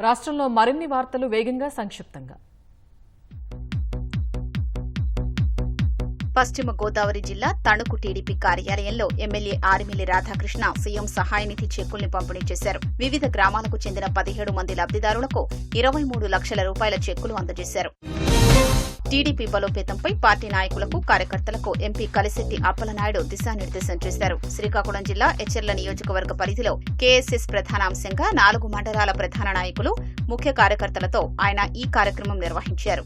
రాష్ట్రంలో మరిన్ని వార్తలు వేగంగా సంక్షిప్తంగా. పశ్చిమ గోదావరి జిల్లా తణుకు టీడీపీ కార్యాలయంలో ఎమ్మెల్యే ఆరిమిల్లి రాధాకృష్ణ సీఎం సహాయ నిధి చెక్కుల్ని పంపిణీ చేశారు. వివిధ గ్రామాలకు చెందిన 17 మంది లబ్దిదారులకు 23 లక్షల రూపాయల చెక్కులు అందజేశారు. టీడీపీ బలోపేతంపై పార్టీ నాయకులకు, కార్యకర్తలకు ఎంపీ కలిశెట్టి అప్పలనాయుడు దిశానిర్దేశం చేశారు. శ్రీకాకుళం జిల్లా ఎచ్చెర్ల నియోజకవర్గ పరిధిలో కేఎస్ఎస్ ప్రధానాంశంగా 4 మండలాల ప్రధాన నాయకులు, ముఖ్య కార్యకర్తలతో ఆయన ఈ కార్యక్రమం నిర్వహించారు.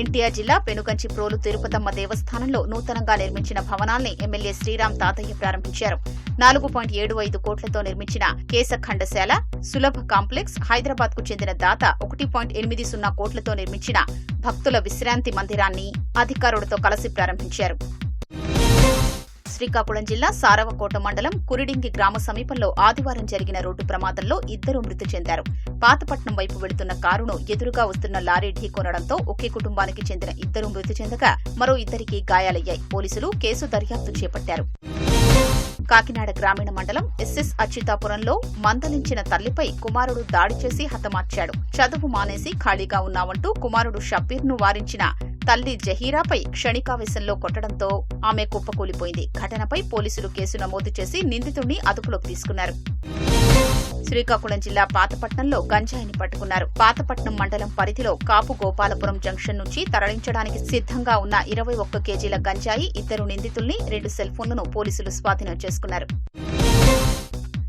ఎన్టీఆర్ జిల్లా పెనుగంచి ప్రోలు తిరుపతమ్మ దేవస్థానంలో నూతనంగా నిర్మించిన భవనాల్ని ఎమ్మెల్యే శ్రీరామ్ తాతయ్య ప్రారంభించారు. 4.75 కోట్లతో నిర్మించిన కేశఖండశాల, సులభ కాంప్లెక్స్, హైదరాబాద్ కు చెందిన దాత 1.80 కోట్లతో నిర్మించిన భక్తుల విశ్రాంతి మందిరాన్ని అధికారులతో కలిసి ప్రారంభించారు. శ్రీకాకుళం జిల్లా సారవకోట మండలం కురిడింగి గ్రామ సమీపంలో ఆదివారం జరిగిన రోడ్డు ప్రమాదంలో 2 మృతి చెందారు. పాతపట్నం వైపు వెళుతున్న కారును ఎదురుగా వస్తున్న లారీ ఢీకొనడంతో ఒకే కుటుంబానికి చెందిన 2 మృతి చెందగా మరో 2కి గాయాలయ్యాయి. పోలీసులు కేసు దర్యాప్తు చేపట్టారు. కాకినాడ గ్రామీణ మండలం ఎస్ఎస్ అచ్యుతాపురంలో మందలించిన తల్లిపై కుమారుడు దాడి చేసి హతమార్చాడు. చదువు మానేసి ఖాళీగా ఉన్నావంటూ కుమారుడు షబ్బీర్ను వారించిన తల్లి జహీరాపై క్షణికావేశంలో కొట్టడంతో ఆమె కుప్పకూలిపోయింది. ఘటనపై పోలీసులు కేసు నమోదు చేసి నిందితుడిని అదుపులోకి తీసుకున్నారు. శ్రీకాకుళం జిల్లా పాతపట్నంలో గంజాయిని పట్టుకున్నారు. పాతపట్నం మండలం పరిధిలో కాపు గోపాలపురం జంక్షన్ నుంచి తరలించడానికి సిద్ధంగా ఉన్న 21 కేజీల గంజాయి, 2 నిందితుల్ని, 2 సెల్ ఫోన్లను పోలీసులు స్వాధీనం చేసుకున్నారు.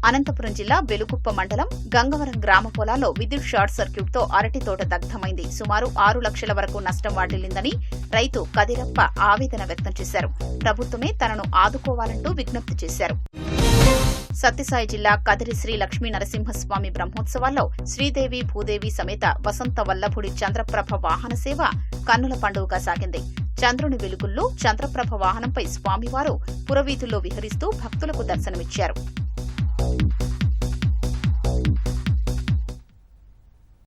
అనంతపురం జిల్లా బెలుగుప్ప మండలం గంగవరం గ్రామ పొలాల్లో విద్యుత్ షార్ట్ సర్క్యూట్తో అరటి తోట దగ్ధమైంది. సుమారు 6 లక్షల వరకు నష్టం వాటిల్లిందని రైతు కదిరప్ప ఆవేదన వ్యక్తం చేశారు. ప్రభుత్వమే తనను ఆదుకోవాలంటూ విజ్ఞప్తి చేశారు. సత్యసాయి జిల్లా కదిరి శ్రీ లక్ష్మీ నరసింహస్వామి బ్రహ్మోత్సవాల్లో శ్రీదేవి భూదేవి సమేత వసంత వల్లభుడి చంద్రప్రభ వాహన సేవ కన్నుల పండుగగా సాగింది. చంద్రుని వెలుగుల్లో చంద్రప్రభ వాహనంపై స్వామివారు పురవీధుల్లో విహరిస్తూ భక్తులకు దర్శనమిచ్చారు.